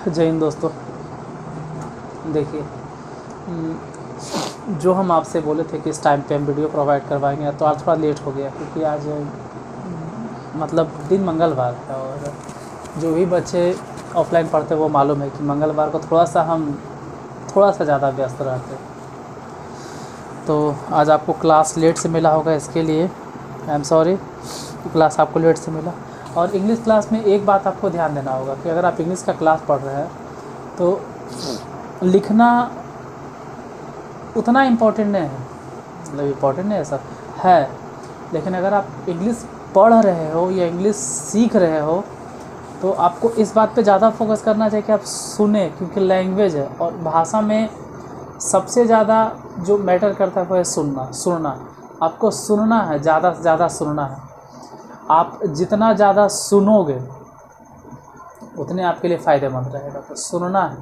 जय हिंद दोस्तों। देखिए, जो हम आपसे बोले थे कि इस टाइम पे हम वीडियो प्रोवाइड करवाएंगे, तो आज थोड़ा लेट हो गया क्योंकि आज मतलब दिन मंगलवार है और जो भी बच्चे ऑफलाइन पढ़ते हैं वो मालूम है कि मंगलवार को थोड़ा सा ज़्यादा व्यस्त रहते हैं। तो आज आपको क्लास लेट से मिला होगा, इसके लिए आई एम सॉरी। क्लास आपको लेट से मिला। और इंग्लिश क्लास में एक बात आपको ध्यान देना होगा कि अगर आप इंग्लिश का क्लास पढ़ रहे हैं तो लिखना उतना इम्पोर्टेंट नहीं है, मतलब इम्पोर्टेंट नहीं है सर है, लेकिन अगर आप इंग्लिश पढ़ रहे हो या इंग्लिश सीख रहे हो तो आपको इस बात पे ज़्यादा फोकस करना चाहिए कि आप सुने, क्योंकि लैंग्वेज है और भाषा में सबसे ज़्यादा जो मैटर करता है वो है सुनना। आपको सुनना है, ज़्यादा से ज़्यादा सुनना है। आप जितना ज़्यादा सुनोगे उतने आपके लिए फ़ायदेमंद रहेगा। तो सुनना है,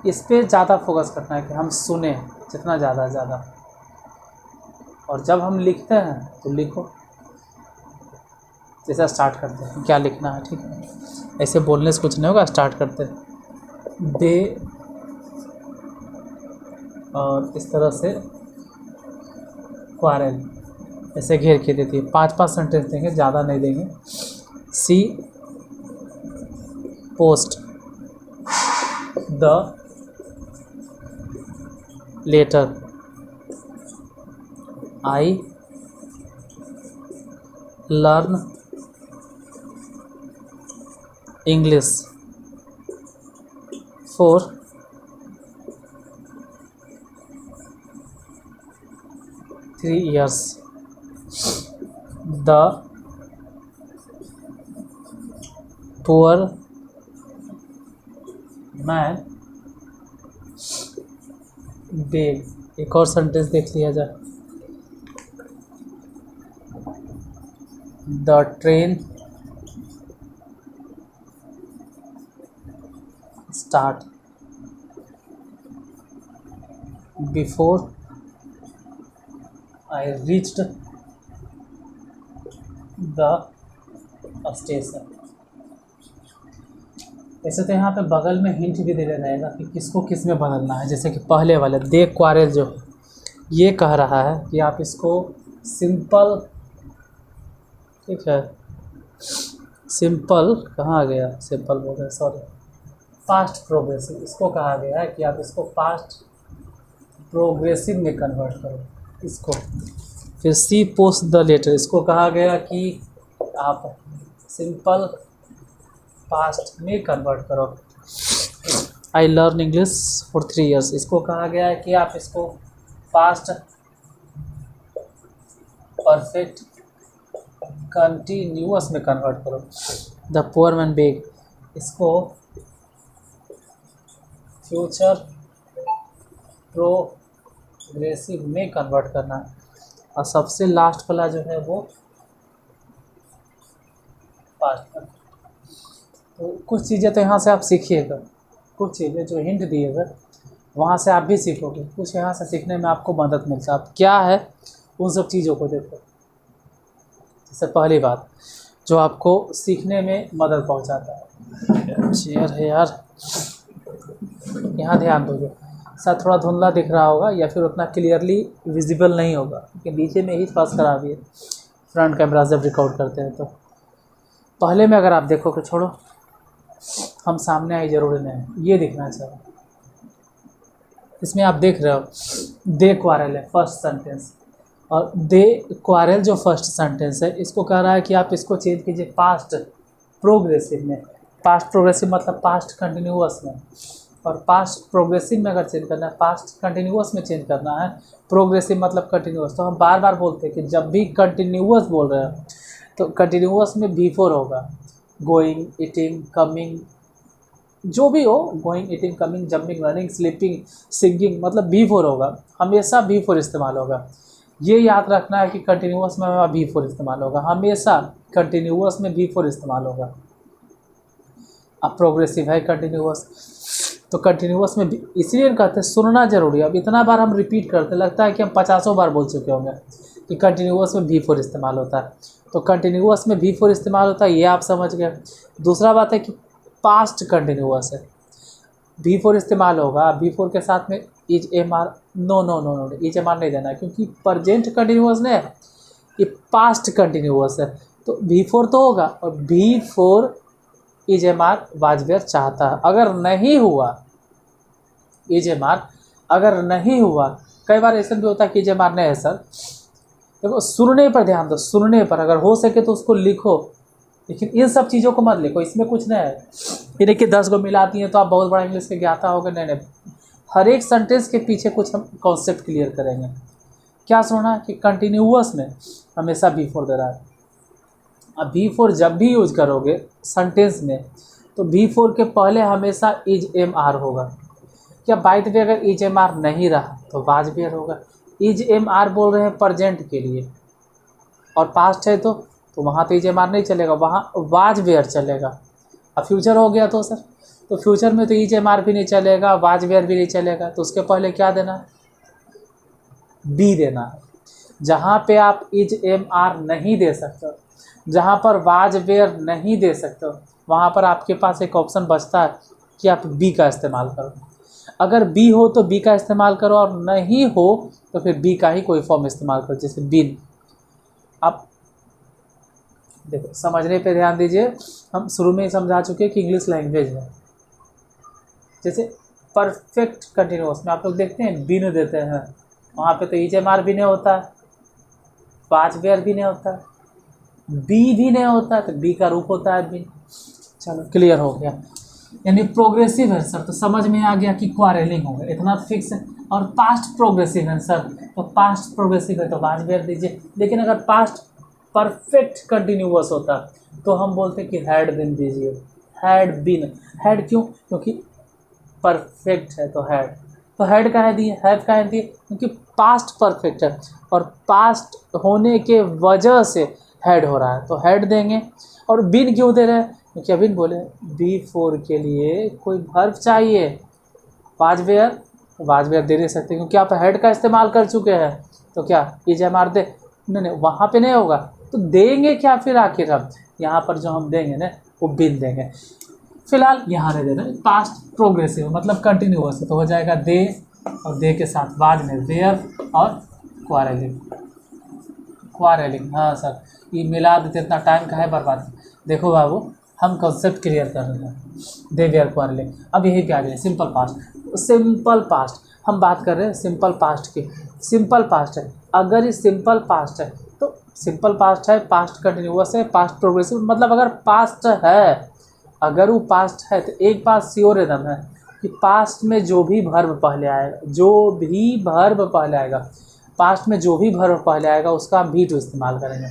इस पे ज़्यादा फोकस करना है कि हम सुने जितना ज़्यादा। और जब हम लिखते हैं तो लिखो। जैसा स्टार्ट करते हैं, क्या लिखना है, ठीक है, ऐसे बोलने से कुछ नहीं होगा। स्टार्ट करते हैं दे, और इस तरह से क्वारल ऐसे घेर के देती है। 5-5 सेंटेंस देंगे, ज़्यादा नहीं देंगे। She post the letter, I learn English for 3 years. The poor man begged। एक और सेंटेंस देख लिया जाए। The train start before I reached the station। ऐसे तो यहाँ पे बगल में हिंट भी दे देना रहेगा कि किसको किस में बदलना है। जैसे कि पहले वाले दे क्वारेल जो ये कह रहा है कि आप इसको सिंपल, ठीक है, सिंपल कहाँ गया, सिंपल बोल रहे, सॉरी, पास्ट प्रोग्रेसिव। इसको कहा गया है कि आप इसको पास्ट प्रोग्रेसिव में कन्वर्ट करो इसको। फिर सी पोस्ट द लेटर, इसको कहा गया कि आप सिंपल पास्ट में कन्वर्ट करो। आई लर्न इंग्लिश फॉर 3 years, इसको कहा गया है कि आप इसको पास्ट परफेक्ट कंटिन्यूअस में कन्वर्ट करो। द पुअर मैन बेग, इसको फ्यूचर प्रोग्रेसिव में कन्वर्ट करना है। और सबसे लास्ट वाला जो है वो पास्ट का। तो कुछ चीज़ें तो यहाँ से आप सीखिएगा, कुछ चीज़ें जो हिंट दिएगा वहाँ से आप भी सीखोगे, कुछ यहाँ से सीखने में आपको मदद मिलता है। आप क्या है उन सब चीज़ों को देखो। जैसे पहली बात जो आपको सीखने में मदद पहुँचाता है, चेयर है यार, यहाँ ध्यान दोगे। शायद थोड़ा धुंधला दिख रहा होगा या फिर उतना क्लियरली विजिबल नहीं होगा क्योंकि नीचे में ही थोड़ा खराबी है फ्रंट कैमरा जब रिकॉर्ड करते हैं। तो पहले में अगर आप देखो कि छोड़ो हम सामने आए ज़रूरी नहीं, ये दिखना चाहिए। इसमें आप देख रहे हो दे क्वारल है फर्स्ट सेंटेंस, और दे क्वारल जो फर्स्ट सेंटेंस है इसको कह रहा है कि आप इसको चेंज कीजिए पास्ट प्रोग्रेसिव में। पास्ट प्रोग्रेसिव मतलब पास्ट कंटिन्यूअस में, और पास्ट प्रोग्रेसिव में अगर चेंज करना है, पास्ट कंटिन्यूअस में चेंज करना है, प्रोग्रेसिव मतलब कंटिन्यूअस। तो हम बार बार बोलते हैं कि जब भी कंटिन्यूअस बोल रहे हैं तो कंटिन्यूअस में बिफोर होगा, गोइंग, ईटिंग, कमिंग, जो भी हो, going, eating, coming, jumping, running, sleeping, singing, मतलब बिफोर होगा, हमेशा बिफोर इस्तेमाल होगा। ये याद रखना है कि कंटिन्यूअस में बिफोर इस्तेमाल होगा, हमेशा कंटिन्यूअस में बिफोर इस्तेमाल होगा। अब प्रोग्रेसिव है कंटिन्यूअस, तो कंटिन्यूअस में इसलिए कहते हैं सुनना जरूरी है। अब इतना बार हम रिपीट करते लगता है कि हम 50 बार बोल चुके होंगे कि कंटिन्यूअस में भी4 इस्तेमाल होता है। तो कंटिन्यूअस में भी4 इस्तेमाल होता है, ये आप समझ गए। दूसरा बात है कि पास्ट कंटिन्यूअस है, बी फोर इस्तेमाल होगा, बी फोर के साथ में is am are, no no no no, is am are नहीं देना, क्योंकि प्रजेंट कंटिन्यूअस नहीं है, ये पास्ट कंटिन्यूअस है। तो बी फोर तो होगा, और before is am are वाजपेयी चाहता है। अगर नहीं हुआ इज एम आर, अगर नहीं हुआ, कई बार ऐसा भी होता है कि इज एम आर नहीं है सर, देखो सुनने पर ध्यान दो, सुनने पर अगर हो सके तो उसको लिखो, लेकिन इन सब चीज़ों को मत लिखो, इसमें कुछ नहीं है। ये देखिए 10 को मिलाती हैं तो आप बहुत बड़ा इंग्लिश के ज्ञाता होगा, नहीं नहीं, हर एक सेंटेंस के पीछे कुछ हम कॉन्सेप्ट क्लियर करेंगे। क्या सुनना कि कंटिन्यूअस में हमेशा बी फोर दे रहा है। अब बी फोर जब भी यूज करोगे सेंटेंस में, तो बी फोर के पहले हमेशा इज एम आर होगा। क्या बाय द वे अगर इज एम आर नहीं रहा तो वाज वेयर होगा। इज एम आर बोल रहे हैं प्रजेंट के लिए, और पास्ट है तो वहाँ तो इज एम आर नहीं चलेगा, वहाँ वाज वेयर चलेगा। अब फ्यूचर हो गया तो सर, तो फ्यूचर में तो इज एम आर भी नहीं चलेगा, वाज वेयर भी नहीं चलेगा, तो उसके पहले क्या देना है, बी देना है। जहाँ पे आप इज एम आर नहीं दे सकते हो, जहाँ पर वाज वेयर नहीं दे सकते हो, वहाँ पर आपके पास एक ऑप्शन बचता है कि आप बी का इस्तेमाल करो। अगर बी हो तो बी का इस्तेमाल करो, और नहीं हो तो फिर बी का ही कोई फॉर्म इस्तेमाल करो, जैसे बिन। आप देखो समझने पे ध्यान दीजिए, हम शुरू में ही समझा चुके हैं कि इंग्लिश लैंग्वेज है। जैसे परफेक्ट कंटिन्यूअस में आप लोग देखते हैं बिन देते हैं, वहाँ पे तो इज एम आर भी नहीं होता है, वाज वेयर भी नहीं होता है, बी भी नहीं होता है, तो बी का रूप होता है बिन। चलो क्लियर हो गया, यानी प्रोग्रेसिव है सर, तो समझ में आ गया कि क्वारेलिंग हो गया, इतना फिक्स है। और पास्ट प्रोग्रेसिव है सर, तो पास्ट प्रोग्रेसिव है तो वाज वेयर दीजिए। लेकिन अगर पास्ट परफेक्ट कंटिन्यूअस होता तो हम बोलते कि हैड बिन दीजिए, हैड बिन। हैड क्यों, क्योंकि परफेक्ट है तो हैड, तो हैड का है दिए, हैव का है दिए, क्योंकि पास्ट परफेक्ट है और पास्ट होने के वजह से हैड हो रहा है, तो हैड देंगे। और बिन क्यों दे रहे हैं, क्योंकि अभी बोले बी फोर के लिए कोई वर्ब चाहिए, वाज वेयर दे नहीं सकते क्योंकि आप हैड का इस्तेमाल कर चुके हैं, तो क्या इज एम आर दे, नहीं वहाँ पे नहीं होगा, तो देंगे क्या फिर आखिर हम यहाँ पर जो हम देंगे ना वो बिन देंगे। फिलहाल यहाँ नहीं देना, पास्ट प्रोग्रेसिव मतलब कंटिन्यूअस, तो हो जाएगा दे, और दे के साथ बाद में वेयर और क्वारेलिंग। हाँ सर, ये मिला देते, इतना टाइम का है बर्बाद। देखो बाबू, हम कॉन्सेप्ट क्लियर कर रहे हैं, दे वेयर क्वारेलिंग। अब यही क्या है, सिंपल पास्ट। सिंपल पास्ट हम बात कर रहे हैं, सिंपल पास्ट की। सिंपल पास्ट है, अगर ये सिंपल पास्ट है तो सिंपल पास्ट है, पास्ट कंटिन्यूअस है, पास्ट प्रोग्रेसिव, मतलब अगर पास्ट है, अगर वो पास्ट है तो एक बात श्योर एकदम है कि पास्ट में जो भी वर्ब पहले आएगा, जो भी वर्ब पहले आएगा, पास्ट में जो भी वर्ब पहले आएगा उसका हम भी टू इस्तेमाल करेंगे।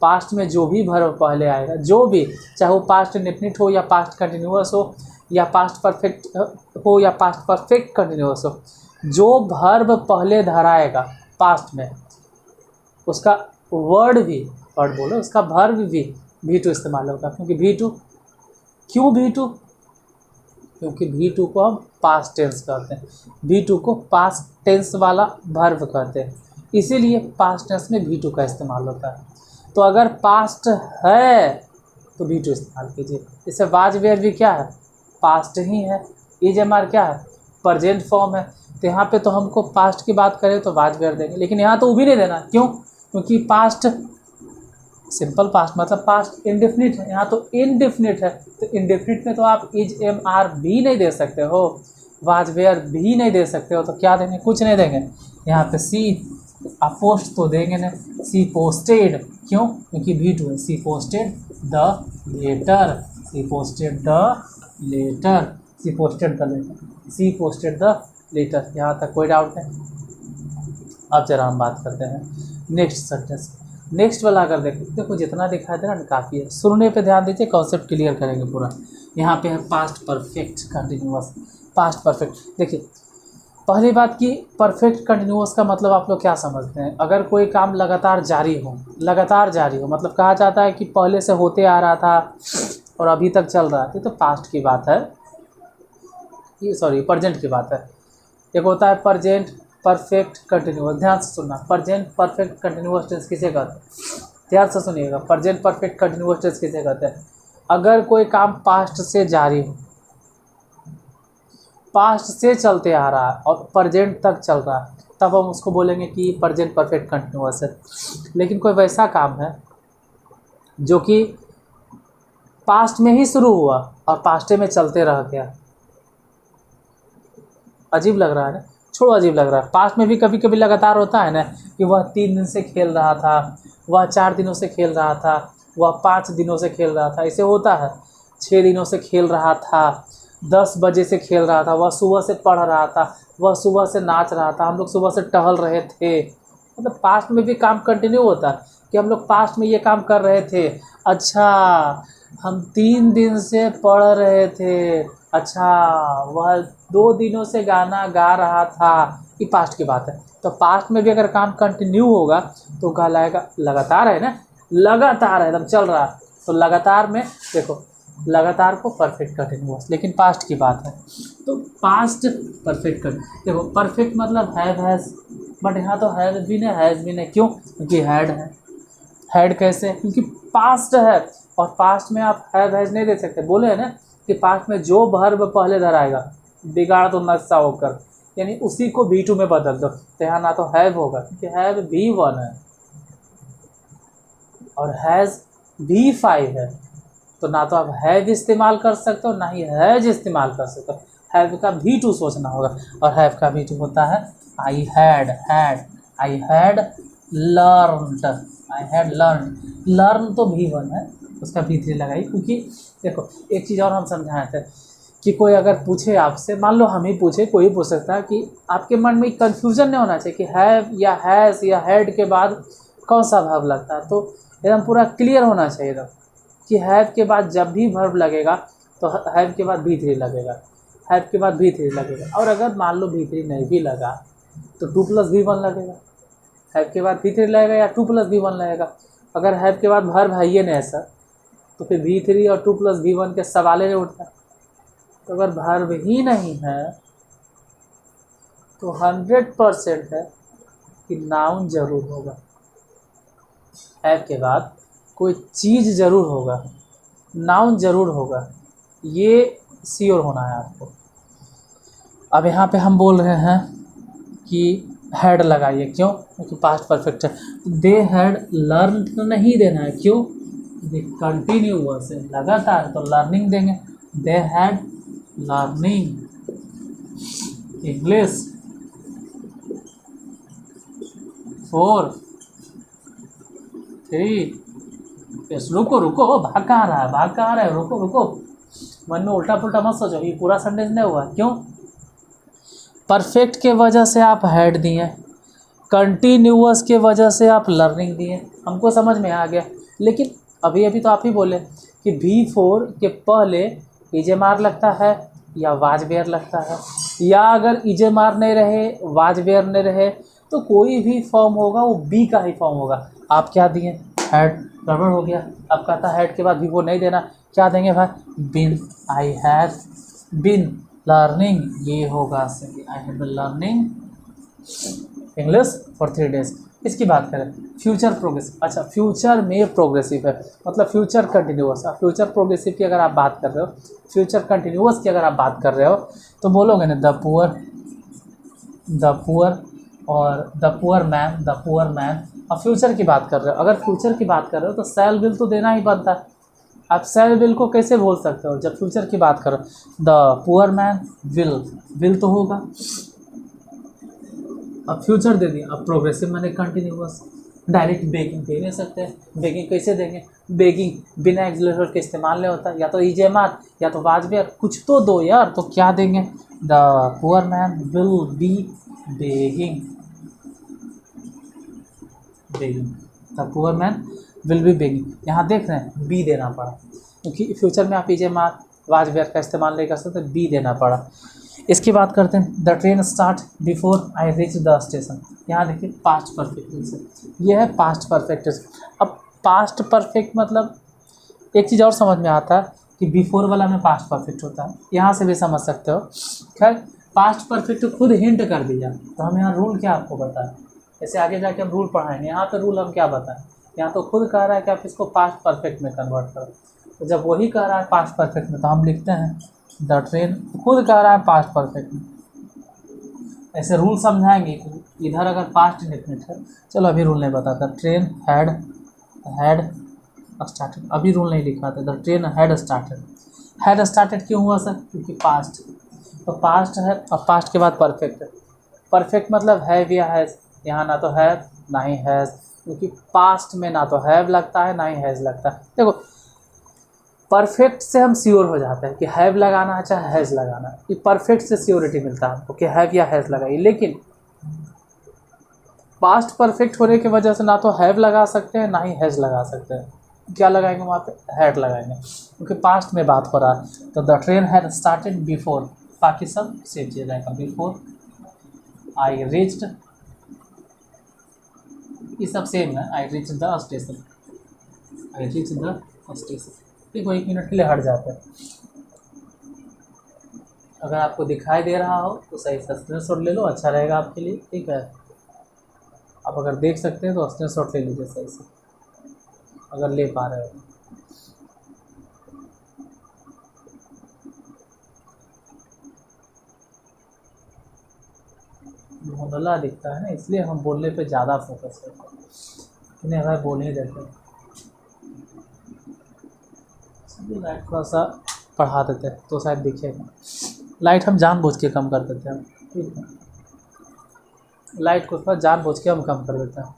पास्ट में जो भी वर्ब पहले आएगा, जो भी, चाहे वो पास्ट इंडेफिनिट हो या पास्ट कंटिन्यूअस हो या पास्ट परफेक्ट हो या पास्ट परफेक्ट कंटिन्यूअस हो, जो वर्ब पहले धराएगा पास्ट में, उसका वर्ड भी, वर्ड बोलो, उसका वर्ब भी टू इस्तेमाल होगा। क्योंकि भी टू, क्यों भी टू, क्योंकि भी टू को हम पास्ट टेंस कहते हैं, भी टू को पास्ट टेंस वाला वर्ब कहते हैं, इसीलिए पास्ट टेंस में भी टू का इस्तेमाल होता है। तो अगर पास्ट है तो भी टू इस्तेमाल कीजिए। इससे वाज वेयर भी क्या है, पास्ट ही है। इज एम आर क्या है, प्रेजेंट फॉर्म है। तो यहाँ पे तो हमको पास्ट की बात करें तो वाज वेयर देंगे, लेकिन यहाँ तो वो भी नहीं देना। क्यों, क्योंकि पास्ट सिंपल पास्ट मतलब पास्ट इंडेफिनिट है, यहाँ तो इनडेफिनिट है, तो इंडेफिनिट में तो आप इज एम आर भी नहीं दे सकते हो, वाज वेयर भी नहीं दे सकते हो, तो क्या देंगे, कुछ नहीं देंगे। यहाँ पे सी आप पोस्ट तो देंगे ना, सी पोस्टेड, क्यों, क्योंकि भी टू है। She posted the letter, she posted the letter, she posted the letter, she posted the letter. यहाँ तक कोई डाउट नहीं। अब जरा हम बात करते हैं नेक्स्ट सेंटेंस। नेक्स्ट वाला अगर देखो जितना दिखाई दे रहा है काफ़ी है, सुनने पे ध्यान दीजिए, कॉन्सेप्ट क्लियर करेंगे पूरा। यहाँ पे है past perfect continuous, past perfect. देखिए पहली बात कि परफेक्ट कंटिन्यूअस का मतलब आप लोग क्या समझते हैं, अगर कोई काम लगातार जारी हो, लगातार जारी हो, मतलब कहा जाता है कि पहले से होते आ रहा था और अभी तक चल रहा है, तो पास्ट की बात है, ये सॉरी प्रेजेंट की बात है। एक होता है प्रेजेंट परफेक्ट कंटिन्यूअस, ध्यान से सुनना, प्रेजेंट परफेक्ट कंटिन्यूअस टेंस किसे कहते हैं, ध्यान से सुनिएगा, प्रेजेंट परफेक्ट कंटिन्यूअस टेंस किसे कहते हैं, अगर कोई काम पास्ट से जारी हो, पास्ट से चलते आ रहा है और प्रेजेंट तक चल रहा है, तब हम उसको बोलेंगे कि प्रेजेंट परफेक्ट कंटिन्यूअस है। लेकिन कोई वैसा काम है जो कि पास्ट में ही शुरू हुआ और पास्टे में चलते रह गया, अजीब लग रहा है ना, छोड़ो अजीब लग रहा है। पास्ट में भी कभी कभी लगातार होता है ना कि वह 3 दिन से खेल रहा था, वह 4 दिनों से खेल रहा था, वह 5 दिनों से खेल रहा था, ऐसे होता है। 6 दिनों से खेल रहा था, 10 बजे से खेल रहा था, वह सुबह से पढ़ रहा था, वह सुबह से नाच रहा था, हम लोग सुबह से टहल रहे थे। मतलब पास्ट में भी काम कंटिन्यू होता है कि हम लोग पास्ट में ये काम कर रहे थे। अच्छा, हम 3 दिन से पढ़ रहे थे, अच्छा वह 2 दिनों से गाना गा रहा था, ये पास्ट की बात है। तो पास्ट में भी अगर काम कंटिन्यू होगा तो कहलाएगा लगातार है ना, लगातार है, एकदम चल रहा है। तो लगातार में देखो, लगातार को परफेक्ट कंटिन्यूअस, लेकिन पास्ट की बात है तो पास्ट परफेक्ट कर। देखो परफेक्ट मतलब हैज़, बट यहाँ तो हैज़ भी नहीं, क्यों? क्योंकि हैड है। हैड कैसे? क्योंकि पास्ट है और पास्ट में आप हैज़ नहीं दे सकते। बोले है ना कि पास्ट में जो वर्ब पहले धराएगा बिगाड़ दो नक्शा होकर, यानी उसी को V2 में बदल दो। तो यहाँ ना तो हैव होगा क्योंकि हैव V1 है और हैज़ V5 है, तो ना तो आप हैव इस्तेमाल कर सकते हो ना ही हैज इस्तेमाल कर सकते हो। हैव का V2 सोचना होगा और हैव का V2 होता है आई हैड लर्न। लर्न तो V1 है, उसका V3 लगाई। क्योंकि देखो एक चीज़ और हम समझाए थे कि कोई अगर पूछे आपसे, मान लो हम ही पूछे, कोई पूछ सकता है कि आपके मन में कन्फ्यूजन नहीं होना चाहिए कि हैव या हैज़ या हैड के बाद कौन सा वर्ब लगता है, तो एकदम पूरा क्लियर होना चाहिए था कि हैव के बाद जब भी वर्ब लगेगा तो हैव के बाद V3 लगेगा, हैव के बाद V3 लगेगा। और अगर मान लो V3 नहीं भी लगा तो 2 + V1 लगेगा। हैव के बाद V3 लगेगा या 2 + V1 लगेगा। अगर हैव के बाद वर्ब है ये नहीं सर, तो फिर V3 और 2 + V1 के सवाल ही नहीं उठता। तो अगर वर्ब ही नहीं है तो 100% है कि नाउन जरूर होगा, हैव के बाद कोई चीज़ ज़रूर होगा, नाउन ज़रूर होगा, ये श्योर होना है आपको। अब यहाँ पे हम बोल रहे हैं कि हैड लगाइए, क्यों? क्योंकि पास्ट परफेक्ट है। दे हैड लर्न तो नहीं देना है, क्यों? कंटिन्यूअस है, लगातार, तो लर्निंग देंगे। They had learning English for 3 yes. रुको भाग कहाँ रहा है, रुको मन में उल्टा पुल्टा मत सोचो, ये पूरा सेंटेंस नहीं हुआ। क्यों? परफेक्ट के वजह से आप हैड दिए, कंटिन्यूअस के वजह से आप लर्निंग दिए, हमको समझ में आ गया। लेकिन अभी तो आप ही बोले कि V4 के पहले इजेमार लगता है या वाजबेयर लगता है, या अगर इजेमार नहीं रहे, वाजबेयर नहीं रहे, तो कोई भी फॉर्म होगा वो बी का ही फॉर्म होगा। आप क्या दिए? हैड, गड़बड़ हो गया। अब कहता है हैड के बाद V4 नहीं देना, क्या देंगे भाई? बिन, आई हैव बिन लर्निंग, ये होगा I have been learning English for 3 days। इसकी बात करें फ्यूचर प्रोग्रेसिव, अच्छा फ्यूचर में प्रोग्रेसिव है, मतलब फ्यूचर कंटिन्यूअस। फ्यूचर प्रोग्रेसिव की अगर आप बात कर रहे हो, फ्यूचर कंटिन्यूअस की अगर आप बात कर रहे हो, तो बोलोगे ना द पुअर और द पुअर मैन। अब फ्यूचर की बात कर रहे हो, अगर फ्यूचर की बात कर रहे हो तो शैल विल तो देना ही बनता है। आप शैल विल को कैसे बोल सकते हो जब फ्यूचर की बात करो? द पुअर मैन विल तो होगा। अब फ्यूचर दे दिया, अब प्रोग्रेसिव मैंने कंटिन्यूअस। डायरेक्ट बेगिंग दे नहीं सकते। बेगिंग कैसे देंगे? बेगिंग बिना एक्सिलरेटर के इस्तेमाल नहीं होता, या तो इजेमार या तो वाजबेयर, कुछ तो दो यार। तो क्या देंगे? The poor man will be begging, the poor man will be begging. यहाँ देख रहे हैं बी देना पड़ा, क्योंकि फ्यूचर में आप इजेमार वाजबेयर का इस्तेमाल नहीं कर सकते, बी देना पड़ा। इसकी बात करते हैं। The train start before I reach the station. यहाँ देखिए पास्ट परफेक्ट है, यह है पास्ट परफेक्ट। अब पास्ट परफेक्ट मतलब एक चीज़ और समझ में आता है कि बिफोर वाला में पास्ट परफेक्ट होता है, यहाँ से भी समझ सकते हो। खैर पास्ट परफेक्ट खुद हिंट कर दिया, तो हम यहाँ रूल क्या आपको बताएं, जैसे आगे जाके हम रूल पढ़ाएंगे। यहाँ पे रूल हम क्या बताएं, यहाँ तो खुद कह रहा है कि आप इसको पास्ट परफेक्ट में कन्वर्ट करो। तो जब वही कह रहा है पास्ट परफेक्ट में, तो हम लिखते हैं द ट्रेन खुद कह रहा है पास्ट परफेक्ट में। ऐसे रूल समझाएंगे कि इधर अगर पास्ट इंडेफिनिट है, चलो अभी रूल नहीं बताता। ट्रेन हैड स्टार्टेड, अभी रूल नहीं लिखा था। द ट्रेन हैड स्टार्टेड क्यों हुआ सर? क्योंकि पास्ट, तो पास्ट है और पास्ट के बाद परफेक्ट है। परफेक्ट मतलब हैव या हैज़, यहाँ ना तो हैव ना ही हैज़, क्योंकि पास्ट में ना तो हैव लगता है ना ही हैज़ लगता है। देखो परफेक्ट से हम श्योर हो जाते हैं कि हैव लगाना है चाहे हैज़ लगाना है, ये परफेक्ट से श्योरिटी मिलता है हमको कि हैव या हैज़ लगाइए। लेकिन पास्ट परफेक्ट होने की वजह से ना तो हैव लगा सकते हैं ना ही हैज़ लगा सकते हैं। क्या लगाएंगे वहाँ पे? हैड लगाएंगे, क्योंकि पास्ट में बात हो रहा है। तो the train had started before, बाकी सब सेम चीज़ रहेगा। बिफोर आई रीच्ड, ये सब सेम है। I reach the station, I reach the station. देखो 1 मिनट के लिए हट जाते हैं। अगर आपको दिखाई दे रहा हो तो सही से स्क्रीनशॉट ले लो, अच्छा रहेगा आपके लिए, ठीक है। आप अगर देख सकते हैं तो स्क्रीनशॉट ले लीजिए सही से, अगर ले पा रहे हो। धुंधला दिखता है ना, इसलिए हम बोलने पे ज़्यादा फोकस करते हैं, इन्हें हमें बोल ही देते हैं। लाइट थोड़ा सा बढ़ा देते हैं तो शायद दिखेगा। लाइट हम जानबूझ के कम कर देते हैं, ठीक है। लाइट को थोड़ा जानबूझ के हम कम कर देते हैं।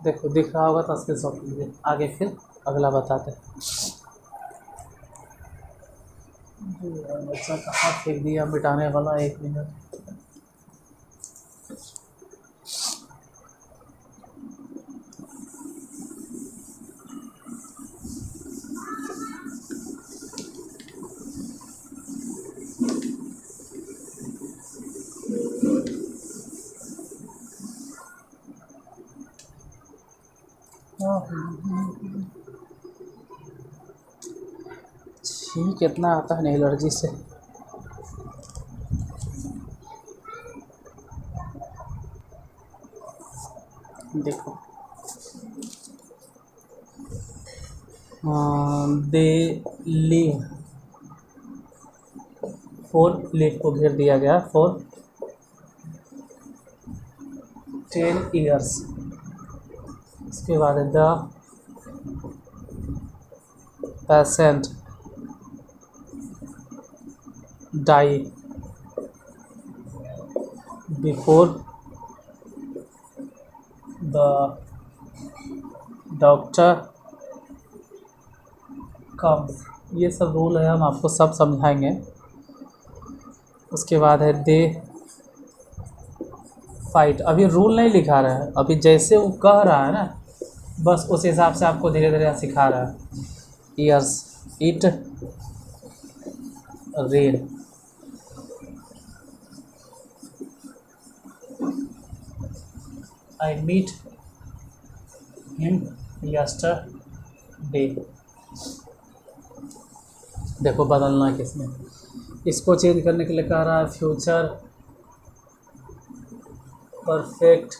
देखो दिख रहा होगा तो स्क्रीनशॉट लीजिए, आगे फिर अगला बताते हैं। बच्चा कहाँ फेंक दिया मिटाने वाला, 1 मिनट। छी कितना आता है एलर्जी से। देखो दे लीव, 4 लीव को घेर दिया गया, 4 10 ईयर्स। इसके बाद the patient die before the doctor comes. ये सब रूल है, हम आपको सब समझाएंगे। उसके बाद है दे फाइट, अभी रूल नहीं लिखा रहा है, अभी जैसे वो कह रहा है ना बस उस हिसाब से आपको धीरे धीरे सिखा रहा है। Years it read, I meet him yesterday. देखो बदलना किसमें, इसको चेंज करने के लिए कह रहा है फ्यूचर परफेक्ट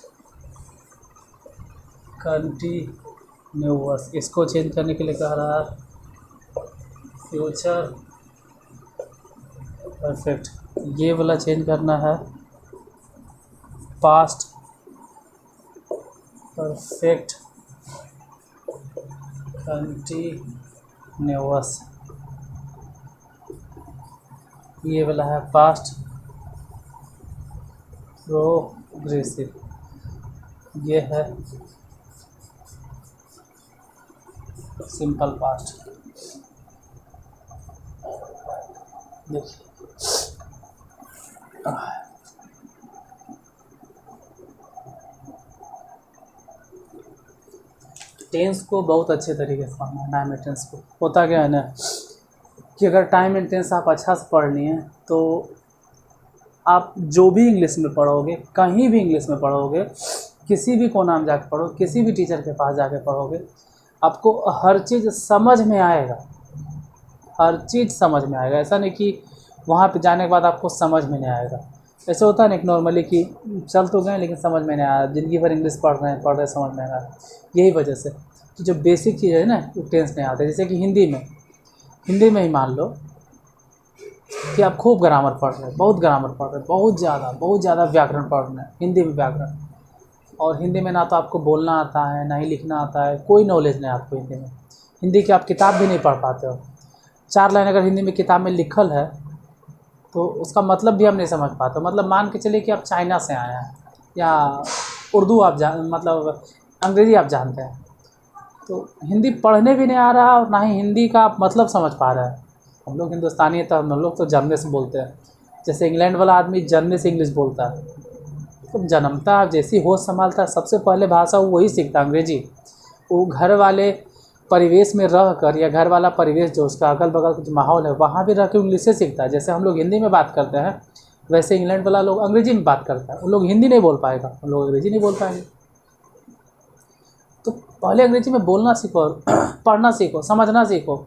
कंटिन्यूअस, इसको चेंज करने के लिए कह रहा है फ्यूचर परफेक्ट। ये वाला चेंज करना है पास्ट परफेक्ट कंटिन्यूअस। ये वाला है पास्ट प्रोग्रेसिव, ये है सिंपल पास्ट। देखिए टेंस को बहुत अच्छे तरीके से पढ़ना है। टाइम एंड टेंस को होता क्या है ना कि अगर टाइम एंड टेंस आप अच्छा से पढ़ लिए हैं तो आप जो भी इंग्लिश में पढ़ोगे, कहीं भी इंग्लिश में पढ़ोगे, किसी भी कोना में जाकर पढ़ो, किसी भी टीचर के पास जाके पढ़ोगे, आपको हर चीज़ समझ में आएगा, हर चीज़ समझ में आएगा। ऐसा नहीं कि वहाँ पे जाने के बाद आपको समझ में नहीं आएगा। ऐसे होता है ना एक नॉर्मली कि चल तो गए लेकिन समझ में नहीं आया, ज़िंदगी भर इंग्लिश पढ़ रहे समझ में नहीं आ रहा। यही वजह से कि जो बेसिक चीज़ है ना वो टेंस नहीं आते। जैसे कि हिंदी में ही मान लो कि आप खूब ग्रामर पढ़ रहे हैं, बहुत ग्रामर पढ़ रहे हैं, बहुत ज़्यादा व्याकरण पढ़ रहे हैं, हिंदी में व्याकरण, और हिंदी में ना तो आपको बोलना आता है ना ही लिखना आता है, कोई नॉलेज नहीं आपको हिंदी में, हिंदी की आप किताब भी नहीं पढ़ पाते हो। 4 लाइन अगर हिंदी में किताब में लिखल है तो उसका मतलब भी हम नहीं समझ पाते। मतलब मान के चलिए कि आप चाइना से आए हैं या उर्दू आप मतलब अंग्रेज़ी आप जानते हैं, तो हिंदी पढ़ने भी नहीं आ रहा और ना ही हिंदी का आप मतलब समझ पा रहे हैं। हम लोग हिंदुस्तानी है तो हम लोग तो जन्मे से बोलते हैं। जैसे इंग्लैंड वाला आदमी जन्मे से इंग्लिश बोलता है, तो जन्मता है जैसी होश संभालता है सबसे पहले भाषा वो वही सीखता है, अंग्रेजी। वो घर वाले परिवेश में रह कर या घर वाला परिवेश जो उसका अगल बगल का जो माहौल है वहाँ भी रह कर इंग्लिश से सीखता है। जैसे हम लोग हिंदी में बात करते हैं वैसे इंग्लैंड वाला लोग अंग्रेजी में बात करता है। उन लोग हिंदी नहीं बोल पाएगा, उन लोग अंग्रेजी नहीं बोल पाएंगे। तो पहले अंग्रेजी में बोलना सीखो, पढ़ना सीखो, समझना सीखो,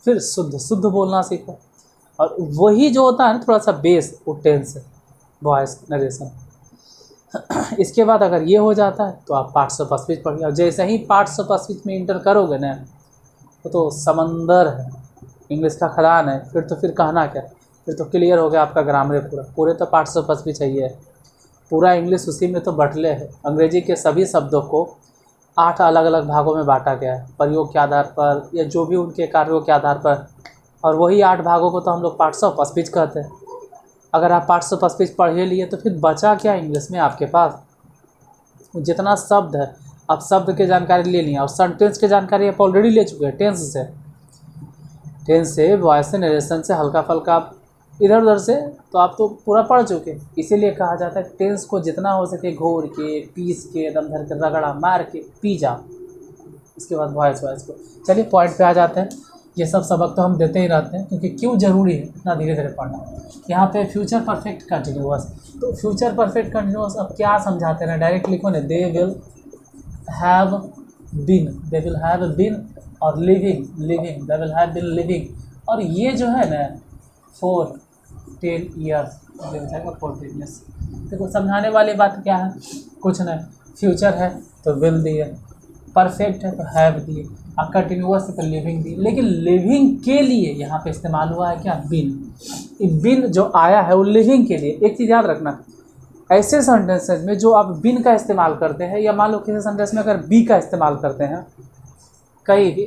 फिर शुद्ध बोलना सीखो। और वही जो होता है ना थोड़ा सा बेस, वो टेंस है, वॉइस नरेशन। इसके बाद अगर ये हो जाता है तो आप पार्ट्स ऑफ स्पीच पढ़िए। और जैसे ही पार्ट्स ऑफ स्पीच में इंटर करोगे ना तो समंदर है, इंग्लिश का खदान है। फिर कहना क्या, फिर तो क्लियर हो गया आपका ग्रामर पूरे तो पार्ट्स ऑफ स्पीच है, ये पूरा इंग्लिश उसी में तो बटले है। अंग्रेजी के सभी शब्दों को 8 अलग अलग भागों में बांटा गया है प्रयोग के आधार पर या जो भी उनके कार्यों के आधार पर, और वही 8 भागों को तो हम लोग पार्ट्स ऑफ स्पीच कहते हैं। अगर आप पार्ट्स ऑफ स्पीच पढ़ लिए तो फिर बचा क्या इंग्लिश में आपके पास, जितना शब्द है आप शब्द की जानकारी ले लिया और सेंटेंस की जानकारी आप ऑलरेडी ले चुके हैं। टेंस से वॉइस से नरेशन से हल्का फल्का आप इधर उधर से तो आप तो पूरा पढ़ चुके। इसीलिए कहा जाता है टेंस को जितना हो सके घोर के पीस के दम धर के रगड़ा मार के पी जाओ। इसके बाद वॉइस को चलिए पॉइंट पे आ जाते हैं। ये सब सबक तो हम देते ही रहते हैं क्योंकि क्यों ज़रूरी है इतना धीरे धीरे पढ़ना। यहाँ पे फ्यूचर परफेक्ट कंटिन्यूअस, तो फ्यूचर परफेक्ट कंटिन्यूअस अब क्या समझाते हैं, डायरेक्ट लिखो ना, दे विल हैव बीन और living they will have been living. और ये जो है ना 10 ईयर्स देखो समझाने वाली बात क्या है, कुछ नहीं। फ्यूचर है तो विल दिए, परफेक्ट है तो हैव दिए, और कंटिन्यूअस है तो लिविंग दिए। लेकिन लिविंग के लिए यहाँ पे इस्तेमाल हुआ है क्या, बिन। बिन जो आया है वो लिविंग के लिए। एक चीज़ याद रखना, ऐसे सेंटेंसेस में जो आप बिन का इस्तेमाल करते हैं या मान लो किसी सेंटेंस में अगर बी का इस्तेमाल करते हैं कहीं भी,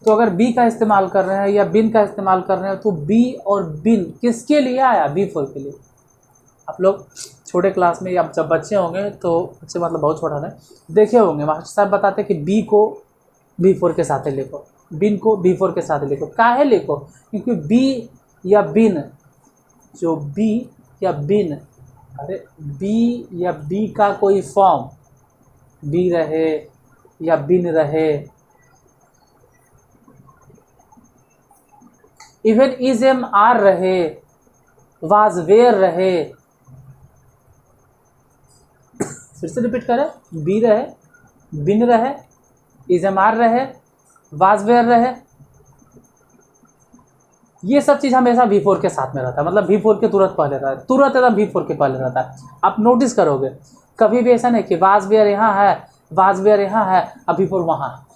तो अगर बी का इस्तेमाल कर रहे हैं या बिन का इस्तेमाल कर रहे हैं तो बी और बिन किसके लिए आया, बी फोर के लिए। आप लोग छोटे क्लास में या जब बच्चे होंगे तो बच्चे मतलब बहुत छोटा है देखे होंगे, मास्टर साहब बताते कि बी को बी फोर के साथ लिखो, बिन को बी फोर के साथ लिखो। काहे लिखो, क्योंकि बी या बिन, जो बी या बिन, अरे बी या बी का कोई फॉर्म, बी रहे या बिन रहे, इवन इज एम आर रहे, वाज वेयर रहे, फिर से रिपीट करें, बी रहे, बिन रहे, इज एम आर रहे, वाज वेयर रहे, ये सब चीज़ हमेशा V4 के साथ में रहता है। मतलब V4 के तुरंत पहले रहता है, तुरंत एकदम V4 के पहले रहता है। आप नोटिस करोगे कभी भी ऐसा नहीं कि वाज वेयर यहाँ है, वाज वेयर यहाँ है अब V4 वहाँ,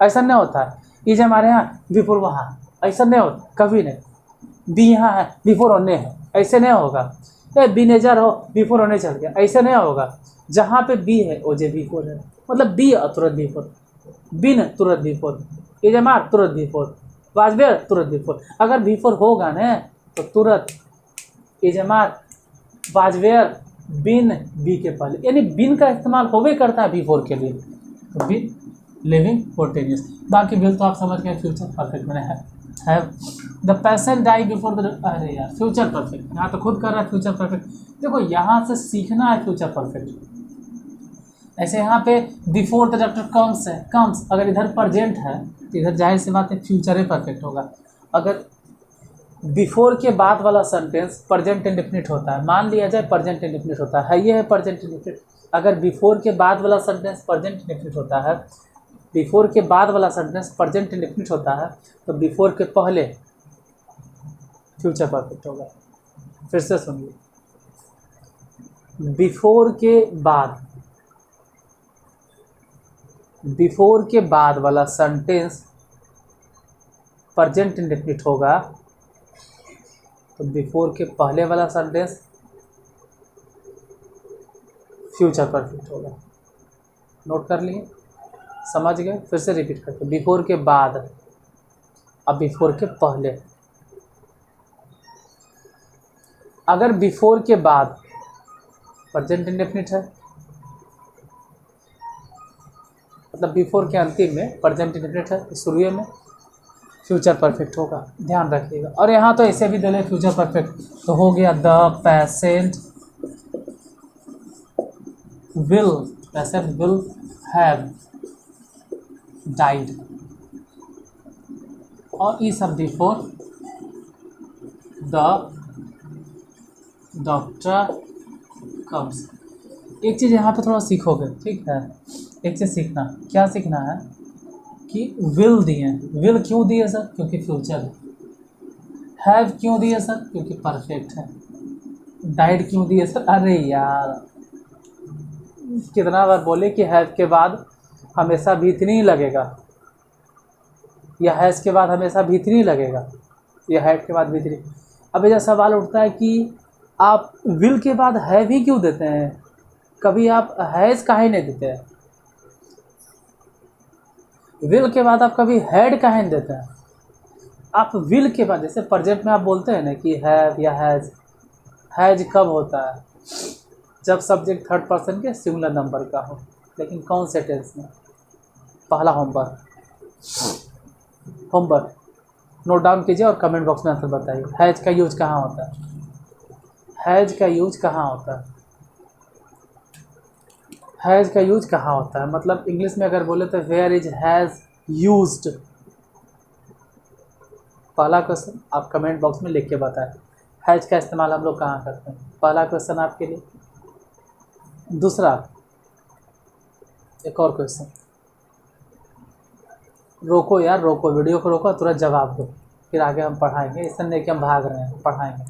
ऐसा नहीं होता है। इज हमारे यहाँ V4 वहाँ, ऐसा नहीं होता कभी नहीं। बी यहाँ है V4 होने है, ऐसे नहीं होगा। ए बिनेजर हो V4 होने चल गया, ऐसे नहीं होगा। जहाँ पे बी है वो जे V4 है, मतलब बी तुरंत V4, बिन तुरंत V4, इज एम आर तुरंत V4, वाजवेयर तुरंत V4। अगर V4 होगा ना तो तुरंत is am are, was were, been be के पहले, यानी बिन का इस्तेमाल होवे करता है V4 के लिए। तो बिन, लिविंग, स्पॉन्टेनियस। बाकी बिल तो आप समझ गए, फ्यूचर परफेक्ट मैंने है the person die before the, अरे यार फ्यूचर परफेक्ट यहाँ तो खुद कर रहा है फ्यूचर परफेक्ट। देखो यहाँ से सीखना है फ्यूचर परफेक्ट। ऐसे यहाँ पे बिफोर द डॉक्टर कम्स है, कम्स, अगर इधर प्रेजेंट है तो इधर जाहिर सी बात है फ्यूचर ही परफेक्ट होगा। अगर बिफोर के बाद वाला सेंटेंस प्रेजेंट इंडेफिनिट होता है, मान लिया जाए प्रेजेंट इंडेफिनिट होता है, ये है प्रेजेंट इंडेफिनिट। अगर बिफोर के बाद वाला सेंटेंस प्रेजेंट इंडेफिनिट होता है, बिफोर के बाद वाला सेंटेंस प्रेजेंट इंडेफिनिट होता है, तो बिफोर के पहले फ्यूचर परफेक्ट होगा। फिर से सुनिए, बिफोर के बाद बिफोर के बाद वाला सेंटेंस प्रेजेंट इंडेफिनिट होगा तो बिफोर के पहले वाला सेंटेंस फ्यूचर परफेक्ट होगा। नोट कर लिए, समझ गए? फिर से रिपीट करते, बिफोर के बाद, अब बिफोर के पहले। अगर बिफोर के बाद प्रेजेंट इंडेफिनिट है, मतलब बिफोर के अंतिम में प्रेजेंट इंडेफिनिट है, शुरू में फ्यूचर परफेक्ट होगा, ध्यान रखिएगा। और यहाँ तो ऐसे भी दे ले फ्यूचर परफेक्ट, तो हो गया the patient will have died, और ई सब बिफोर द डॉक्टर कम्स। एक चीज़ यहाँ पे थोड़ा सीखोगे, ठीक है? एक चीज़ सीखना, क्या सीखना है कि विल दिए, विल क्यों दिए सर? क्योंकि फ्यूचर है। हैव क्यों दिए सर? क्योंकि परफेक्ट है। डाइड क्यों दिए सर? अरे यार कितना बार बोले कि हैव के बाद हमेशा भीतरी ही लगेगा, या हैज़ के बाद हमेशा भीतरी ही लगेगा, या हैव के बाद भीतरी। अब यह सवाल उठता है कि आप विल के बाद हैव ही क्यों देते हैं, कभी आप हैज़ काहे नहीं देते हैं? विल के बाद आप कभी हैड काहे नहीं देते हैं? आप विल के बाद, जैसे प्रेजेंट में आप बोलते हैं ना कि हैव या हैज़, हैज कब होता है? जब सब्जेक्ट थर्ड पर्सन के सिंगुलर नंबर का हो। लेकिन कौन से टेंस में? पहला होमवर्क नोट डाउन कीजिए और कमेंट बॉक्स में आंसर बताइए। हैज का यूज कहाँ होता है? हैज का यूज कहाँ होता है? हैज का यूज कहाँ होता है? मतलब इंग्लिश में अगर बोले तो वेयर इज हैज़ यूज्ड। पहला क्वेश्चन आप कमेंट बॉक्स में लिख के बताएं, हैज का इस्तेमाल हम लोग कहाँ करते हैं? पहला क्वेश्चन आपके लिए। दूसरा, एक और क्वेश्चन, रोको यार, रोको, वीडियो को रोको, तुरंत जवाब दो, फिर आगे हम पढ़ाएंगे। इससे नहीं कि हम भाग रहे हैं, पढ़ाएंगे।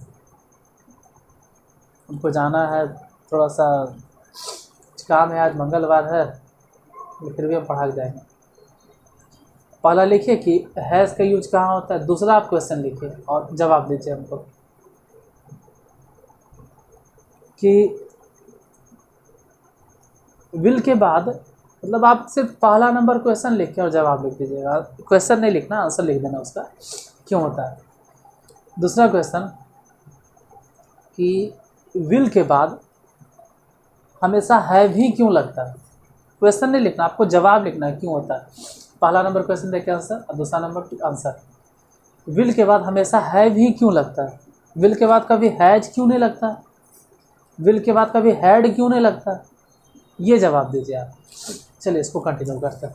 हमको जाना है, थोड़ा सा काम है, आज मंगलवार है, फिर भी हम पढ़ा के जाएंगे। पहला लिखिए कि हैज़ का यूज कहाँ होता है। दूसरा आप क्वेश्चन लिखिए और जवाब दीजिए हमको कि विल के बाद, मतलब आप सिर्फ पहला नंबर क्वेश्चन लिख के और जवाब लिख दीजिएगा। क्वेश्चन नहीं लिखना, आंसर लिख देना उसका, क्यों होता है। दूसरा क्वेश्चन कि विल के बाद हमेशा हैव ही क्यों लगता है? क्वेश्चन नहीं लिखना, आपको जवाब लिखना है क्यों होता है। पहला नंबर क्वेश्चन देख के आंसर, और दूसरा नंबर आंसर। विल के बाद हमेशा हैव ही क्यों लगता है? विल के बाद कभी हैज क्यों नहीं लगता? विल के बाद कभी हैड क्यों नहीं लगता? ये जवाब दीजिए आप। चलिए इसको कंटिन्यू करते हैं।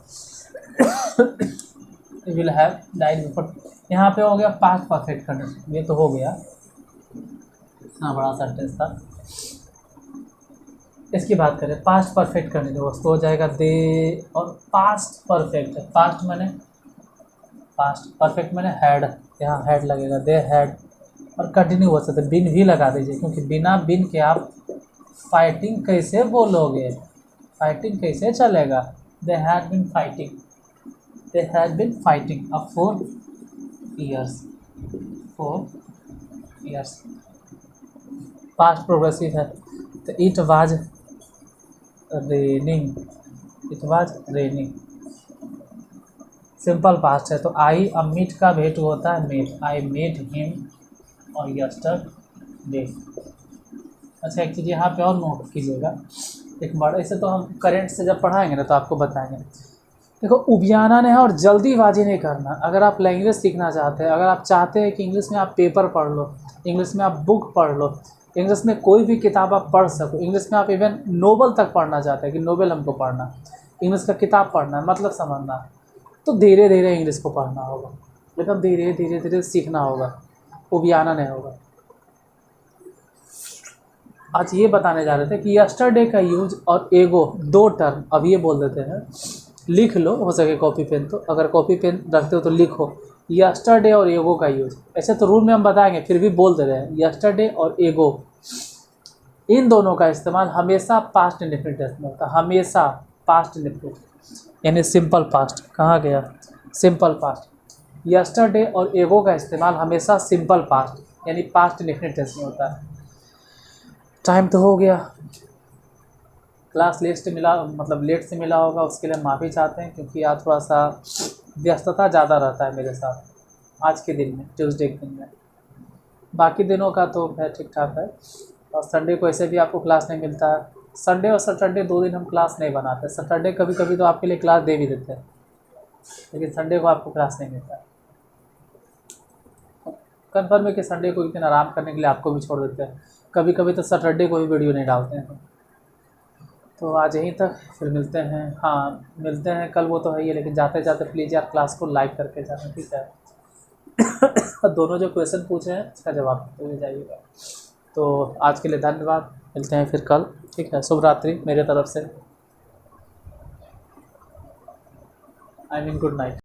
विल हैव डाइड बिफोर, यहाँ पे हो गया पास्ट परफेक्ट कंडीशन, ये तो हो गया, इतना बड़ा सेंटेंस था। इसकी बात करें पास्ट परफेक्ट कंडीशन, तो हो जाएगा दे, और पास्ट परफेक्ट है, पास्ट मैंने, पास्ट परफेक्ट मैंने हैड, यहाँ हैड लगेगा, दे हैड, और कंटिन्यू हो सकता है बिन भी लगा दीजिए, क्योंकि बिना बिन के आप फाइटिंग कैसे बोलोगे, फाइटिंग कैसे चलेगा। They had been fighting, they had been fighting अब 4 years, 4 years। पास्ट प्रोग्रेसिव है, तो it was raining, it was raining. Simple past है, तो आई, अब मीट का भेंट होता है मेट, आई मेट हिम और यस्टरडे। अच्छा एक चीज़ यहाँ पे और नोट कीजिएगा, एक बार ऐसे तो हम करेंट से जब पढ़ाएंगे ना तो आपको बताएंगे। देखो उबियाना नहीं है और जल्दीबाजी नहीं करना। अगर आप लैंग्वेज सीखना चाहते हैं, अगर आप चाहते हैं कि इंग्लिश में आप पेपर पढ़ लो, इंग्लिश में आप बुक पढ़ लो, इंग्लिश में कोई भी किताब आप पढ़ सको, इंग्लिश में आप इवन नोवेल तक पढ़ना चाहते हैं कि नोवेल हमको पढ़ना, इंग्लिश का किताब पढ़ना है, मतलब समझना, तो धीरे धीरे इंग्लिश को पढ़ना होगा, एकदम धीरे धीरे धीरे सीखना होगा, उबियाना नहीं होगा। आज ये बताने जा रहे थे कि यस्टरडे का यूज और एगो, दो टर्म अब ये बोल देते हैं, लिख लो हो सके कॉपी पेन, तो अगर कॉपी पेन रखते हो तो लिखो यस्टरडे और एगो का यूज। ऐसे तो रूल में हम बताएंगे, फिर भी बोल दे रहे हैं, यस्टरडे और एगो, इन दोनों का इस्तेमाल हमेशा पास्ट इंडेफिनिट टेंस में होता है, हमेशा पास्ट इंडेफिनिट। यानी सिंपल पास्ट। कहाँ गया? Simple past. यस्टरडे और एगो का इस्तेमाल हमेशा सिंपल पास्ट यानी पास्ट इंडेफिनिट टेंस में होता है। टाइम तो हो गया, क्लास लेट से मिला, मतलब लेट से मिला होगा, उसके लिए माफ़ी चाहते हैं, क्योंकि आज थोड़ा सा व्यस्तता ज़्यादा रहता है मेरे साथ आज के दिन में, ट्यूसडे के दिन में। बाकी दिनों का तो खैर ठीक ठाक है, और संडे को ऐसे भी आपको क्लास नहीं मिलता है। संडे और सैटरडे 2 दिन हम क्लास नहीं बनाते। सैटरडे कभी कभी तो आपके लिए क्लास दे भी देते हैं, लेकिन संडे को आपको क्लास नहीं मिलता है। कन्फर्म है कि संडे को एक दिन आराम करने के लिए आपको भी छोड़ देते हैं। कभी कभी तो सैटरडे को भी वीडियो नहीं डालते हैं। तो आज यहीं तक, फिर मिलते हैं। हाँ मिलते हैं कल, वो तो है ही है, लेकिन जाते जाते प्लीज़ यार क्लास को लाइक करके जाना, ठीक है। और दोनों जो क्वेश्चन पूछे हैं इसका जवाब देते हुए जाइएगा। तो आज के लिए धन्यवाद, मिलते हैं फिर कल, ठीक है। शुभ रात्रि मेरे तरफ से, आई मीन गुड नाइट।